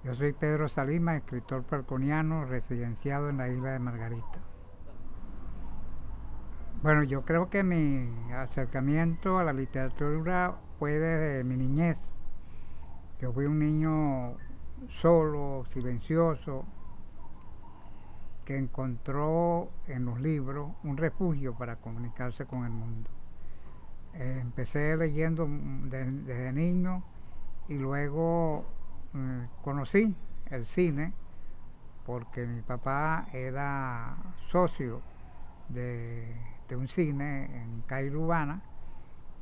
Yo soy Pedro Salima, escritor falconiano residenciado en la isla de Margarita. Bueno, yo creo que mi acercamiento a la literatura fue desde mi niñez. Yo fui un niño solo, silencioso, que encontró en los libros un refugio para comunicarse con el mundo. Empecé leyendo desde niño y luego conocí el cine porque mi papá era socio de un cine en Cairo Urbana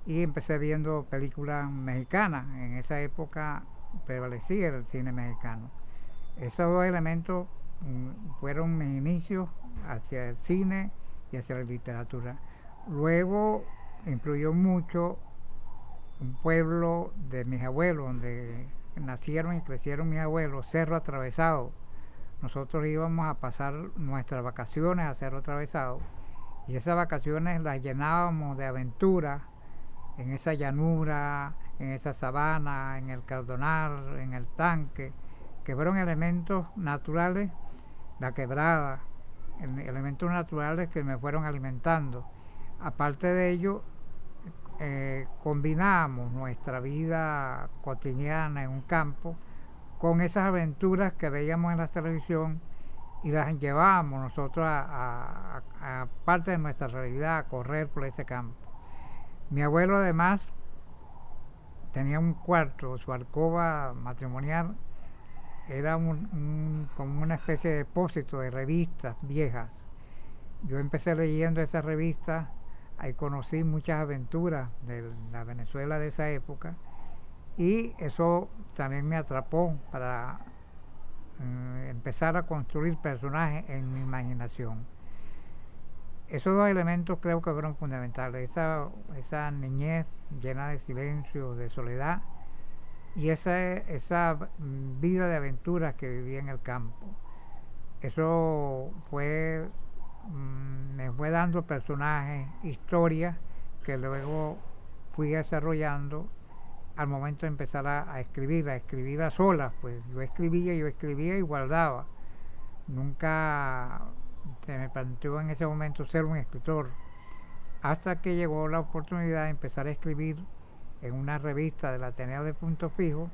y empecé viendo películas mexicanas. En esa época prevalecía el cine mexicano. Esos dos elementos fueron mis inicios hacia el cine y hacia la literatura. Luego influyó mucho un pueblo de mis abuelos, donde nacieron y crecieron mis abuelos, Cerro Atravesado. Nosotros íbamos a pasar nuestras vacaciones a Cerro Atravesado y esas vacaciones las llenábamos de aventuras en esa llanura, en esa sabana, en el Cardonal, en el tanque, que fueron elementos naturales, la quebrada, elementos naturales que me fueron alimentando. Aparte de ello, combinamos nuestra vida cotidiana en un campo con esas aventuras que veíamos en la televisión y las llevábamos nosotros a parte de nuestra realidad, a correr por ese campo. Mi abuelo además tenía un cuarto, su alcoba matrimonial era como una especie de depósito de revistas viejas. Yo empecé leyendo esas revistas, ahí conocí muchas aventuras de la Venezuela de esa época y eso también me atrapó para empezar a construir personajes en mi imaginación. Esos dos elementos creo que fueron fundamentales, esa niñez llena de silencio, de soledad y esa vida de aventuras que vivía en el campo. Eso me fue dando personajes, historias que luego fui desarrollando al momento de empezar a escribir a solas, pues yo escribía y guardaba. Nunca se me planteó en ese momento ser un escritor, hasta que llegó la oportunidad de empezar a escribir en una revista del Ateneo de Punto Fijo,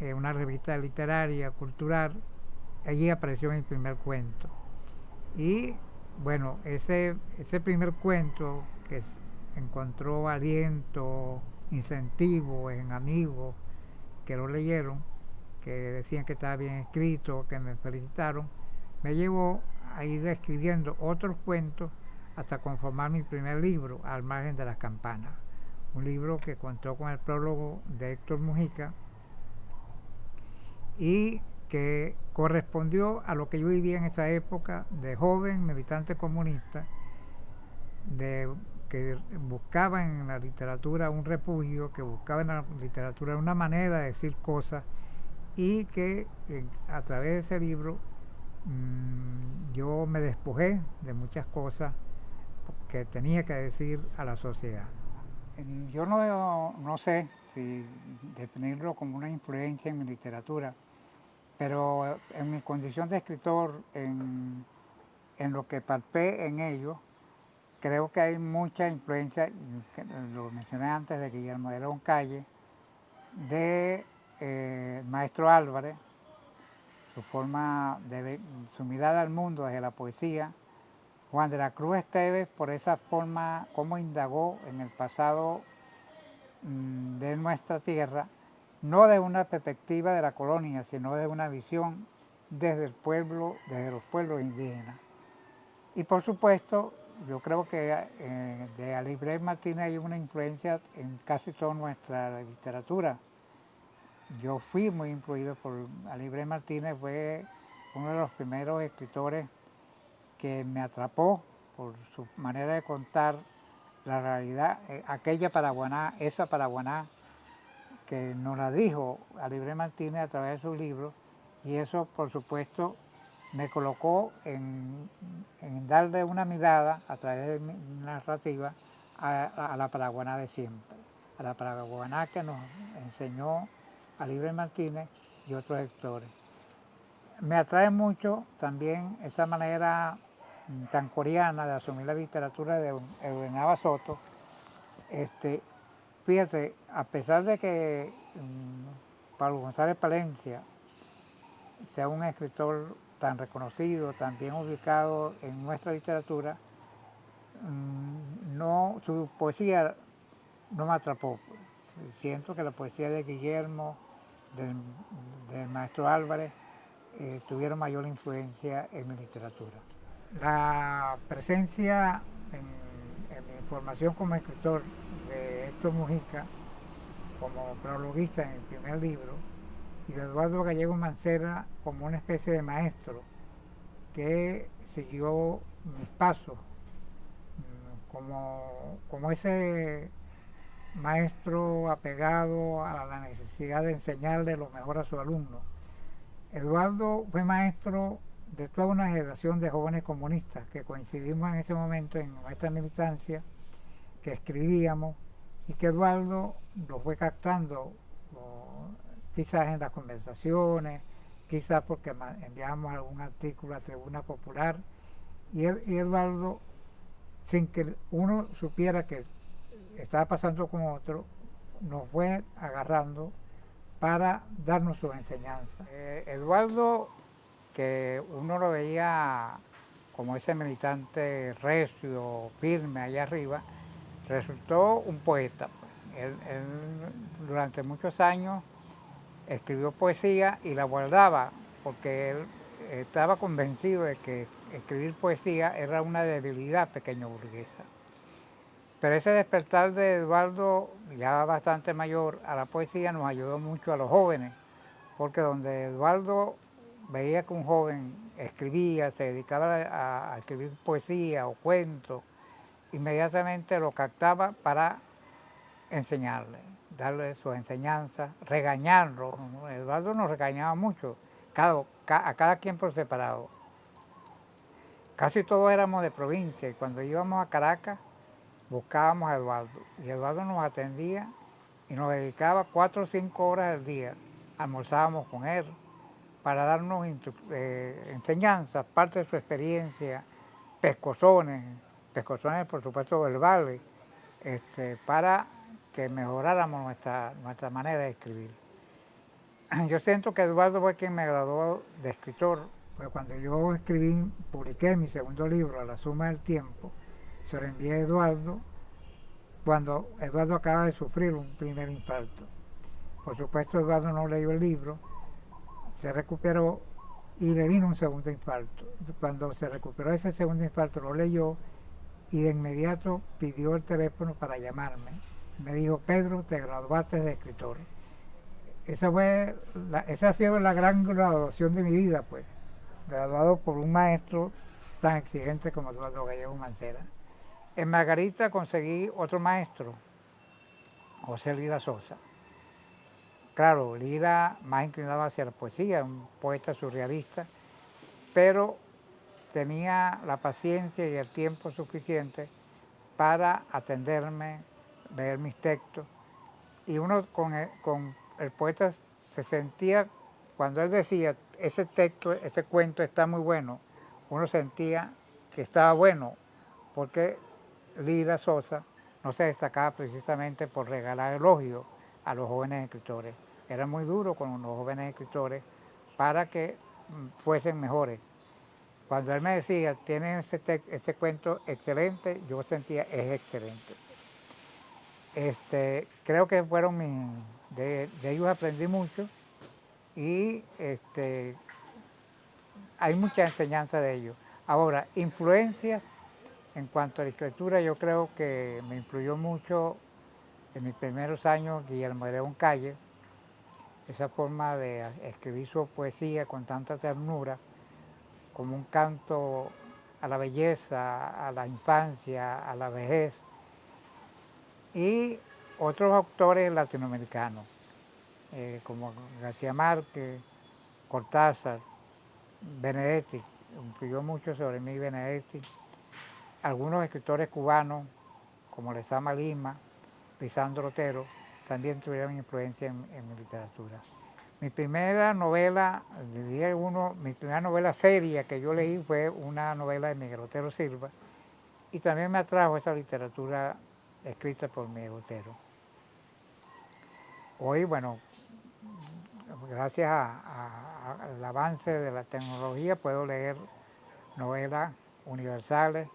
una revista literaria, cultural. Allí apareció mi primer cuento. Y bueno, ese primer cuento que encontró aliento, incentivo en amigos que lo leyeron, que decían que estaba bien escrito, que me felicitaron, me llevó a ir escribiendo otros cuentos hasta conformar mi primer libro, Al margen de las campanas. Un libro que contó con el prólogo de Héctor Mujica y que correspondió a lo que yo vivía en esa época de joven militante comunista, de que buscaba en la literatura un refugio, que buscaba en la literatura una manera de decir cosas y que a través de ese libro yo me despojé de muchas cosas que tenía que decir a la sociedad. Yo no sé si definirlo como una influencia en mi literatura, pero en mi condición de escritor, en lo que palpé en ello, creo que hay mucha influencia, lo mencioné antes, de Guillermo de León Calle, de Maestro Álvarez, su forma de su mirada al mundo desde la poesía, Juan de la Cruz Esteves por esa forma, cómo indagó en el pasado de nuestra tierra, no desde una perspectiva de la colonia, sino desde una visión desde el pueblo, desde los pueblos indígenas. Y por supuesto, yo creo que de Alibret Martínez hay una influencia en casi toda nuestra literatura. Yo fui muy influido por Alibret Martínez, fue uno de los primeros escritores que me atrapó por su manera de contar la realidad, aquella paraguaná, esa paraguaná que nos la dijo Alibret Martínez a través de sus libros, y eso por supuesto me colocó en darle una mirada a través de mi narrativa a la paraguaná de siempre, a la paraguaná que nos enseñó Alibret Martínez y otros escritores. Me atrae mucho también esa manera tan coreana de asumir la literatura de Eugenio Soto. Fíjate, a pesar de que Pablo González Palencia sea un escritor tan reconocido, tan bien ubicado en nuestra literatura, no, su poesía no me atrapó. Siento que la poesía de Guillermo, del maestro Álvarez, tuvieron mayor influencia en mi literatura. La presencia en mi formación como escritor de Héctor Mujica, como prologuista en el primer libro, y de Eduardo Gallego Mancera como una especie de maestro que siguió mis pasos, como ese maestro apegado a la necesidad de enseñarle lo mejor a sus alumnos. Eduardo fue maestro de toda una generación de jóvenes comunistas que coincidimos en ese momento en nuestra militancia, que escribíamos y que Eduardo lo fue captando, quizás en las conversaciones, quizás porque enviamos algún artículo a Tribuna Popular, y Eduardo, sin que uno supiera que estaba pasando con otro, nos fue agarrando para darnos sus enseñanzas. Eduardo, que uno lo veía como ese militante recio, firme allá arriba, resultó un poeta. Él durante muchos años escribió poesía y la guardaba porque él estaba convencido de que escribir poesía era una debilidad pequeño burguesa. Pero ese despertar de Eduardo, ya bastante mayor, a la poesía nos ayudó mucho a los jóvenes, porque donde Eduardo veía que un joven escribía, se dedicaba a escribir poesía o cuentos, inmediatamente lo captaba para enseñarle, darle sus enseñanzas, regañarlo. Eduardo nos regañaba mucho, a cada quien por separado. Casi todos éramos de provincia y cuando íbamos a Caracas buscábamos a Eduardo y Eduardo nos atendía y nos dedicaba 4 o 5 horas al día. Almorzábamos con él para darnos enseñanzas, parte de su experiencia, pescozones por supuesto verbales, para que mejoráramos nuestra manera de escribir. Yo siento que Eduardo fue quien me graduó de escritor, pues cuando yo publiqué mi segundo libro, A la suma del tiempo, se lo envié a Eduardo cuando Eduardo acaba de sufrir un primer infarto. Por supuesto, Eduardo no leyó el libro, se recuperó y le vino un segundo infarto. Cuando se recuperó ese segundo infarto lo leyó y de inmediato pidió el teléfono para llamarme. Me dijo: Pedro, te graduaste de escritor. Esa ha sido la gran graduación de mi vida, pues, graduado por un maestro tan exigente como Eduardo Gallego Mancera. En Margarita conseguí otro maestro, José Lira Sosa. Claro, Lira más inclinado hacia la poesía, un poeta surrealista, pero tenía la paciencia y el tiempo suficiente para atenderme, leer mis textos. Y uno con el poeta se sentía, cuando él decía, ese texto, ese cuento está muy bueno, uno sentía que estaba bueno, porque Lira Sosa no se destacaba precisamente por regalar elogios a los jóvenes escritores. Era muy duro con los jóvenes escritores para que fuesen mejores. Cuando él me decía, tienen ese cuento excelente, yo sentía, es excelente. Creo que de ellos aprendí mucho y hay mucha enseñanza de ellos. Ahora, influencias en cuanto a la escritura, yo creo que me influyó mucho en mis primeros años Guillermo de León Calle, esa forma de escribir su poesía con tanta ternura, como un canto a la belleza, a la infancia, a la vejez, y otros autores latinoamericanos, como García Márquez, Cortázar, Benedetti, influyó mucho sobre mí Benedetti, algunos escritores cubanos, como Lezama Lima, Lisandro Otero, también tuvieron influencia en mi literatura. Mi primera novela, mi primera novela seria que yo leí fue una novela de Miguel Otero Silva, y también me atrajo esa literatura escrita por Miguel Otero. Hoy, bueno, gracias al avance de la tecnología puedo leer novelas universales,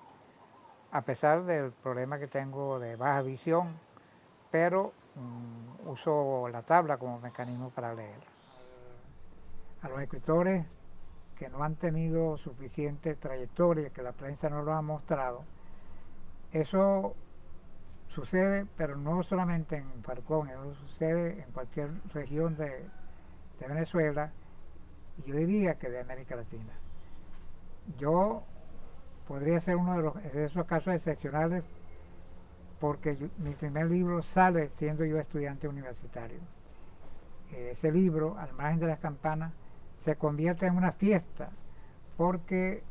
a pesar del problema que tengo de baja visión, pero uso la tabla como mecanismo para leer. A los escritores que no han tenido suficiente trayectoria, que la prensa no lo ha mostrado, eso sucede, pero no solamente en Falcón, eso sucede en cualquier región de Venezuela, y yo diría que de América Latina. Yo podría ser uno de esos casos excepcionales porque mi primer libro sale siendo yo estudiante universitario. Ese libro, Al margen de las campanas, se convierte en una fiesta porque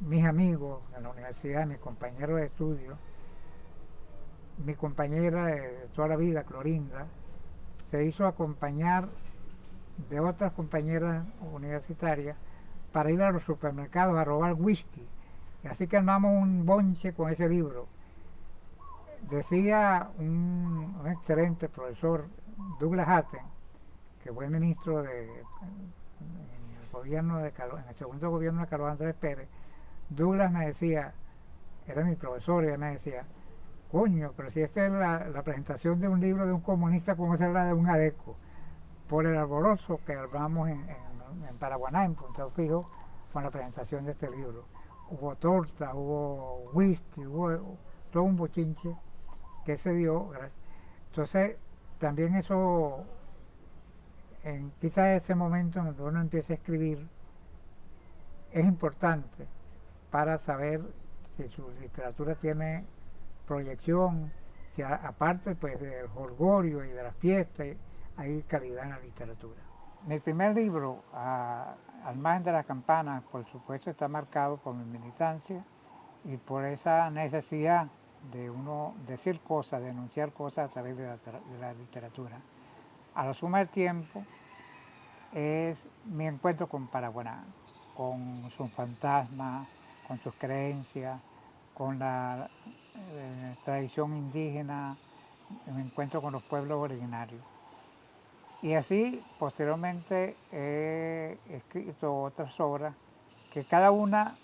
mis amigos en la universidad, mis compañeros de estudio, mi compañera de toda la vida, Clorinda, se hizo acompañar de otras compañeras universitarias para ir a los supermercados a robar whisky. Así que armamos un bonche con ese libro. Decía un excelente profesor, Douglas Hatten, que fue ministro en el segundo gobierno de Carlos Andrés Pérez. Douglas me decía, era mi profesor, y él me decía, coño, pero si esta es la presentación de un libro de un comunista, ¿cómo será de un adeco? Por el alborozo que armamos en Paraguaná, en Punta Fijo, con la presentación de este libro. Hubo torta, hubo whisky, hubo todo un bochinche que se dio. Entonces, también eso, quizás ese momento en donde uno empieza a escribir, es importante para saber si su literatura tiene proyección, si aparte pues del jolgorio y de las fiestas, hay calidad en la literatura. Mi primer libro, Al margen de las campanas, por supuesto está marcado por mi militancia y por esa necesidad de uno decir cosas, denunciar cosas a través de la literatura. A la suma del tiempo es mi encuentro con Paraguaná, con sus fantasmas, con sus creencias, con la tradición indígena, mi encuentro con los pueblos originarios. Y así, posteriormente, he escrito otras obras que cada una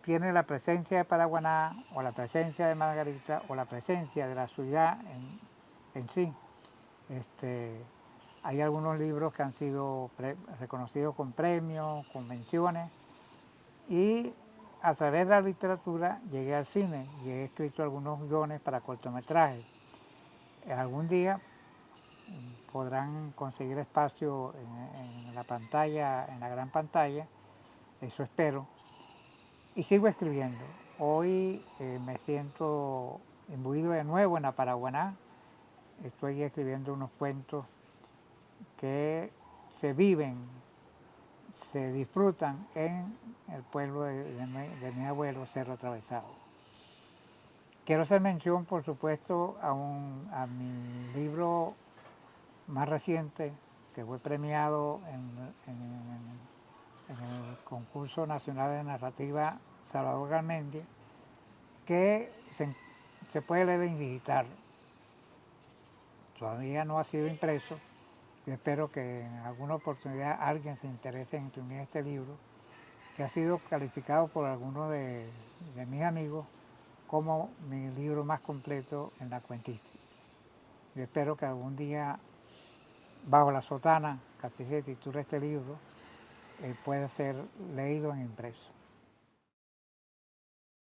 tiene la presencia de Paraguaná, o la presencia de Margarita, o la presencia de la ciudad en sí. Hay algunos libros que han sido reconocidos con premios, con menciones, y a través de la literatura llegué al cine y he escrito algunos guiones para cortometrajes. Algún día podrán conseguir espacio en la pantalla, en la gran pantalla, eso espero, y sigo escribiendo. Hoy me siento imbuido de nuevo en la Paraguaná, estoy escribiendo unos cuentos que se viven, se disfrutan en el pueblo de mi abuelo, Cerro Atravesado. Quiero hacer mención, por supuesto, a mi libro más reciente, que fue premiado en el concurso nacional de narrativa Salvador Garmendia, que se puede leer en digital. Todavía no ha sido impreso. Yo espero que en alguna oportunidad alguien se interese en imprimir este libro, que ha sido calificado por algunos de mis amigos como mi libro más completo en la cuentística. Yo espero que algún día, bajo la sotana, que así se titula este libro, pueda ser leído en impreso.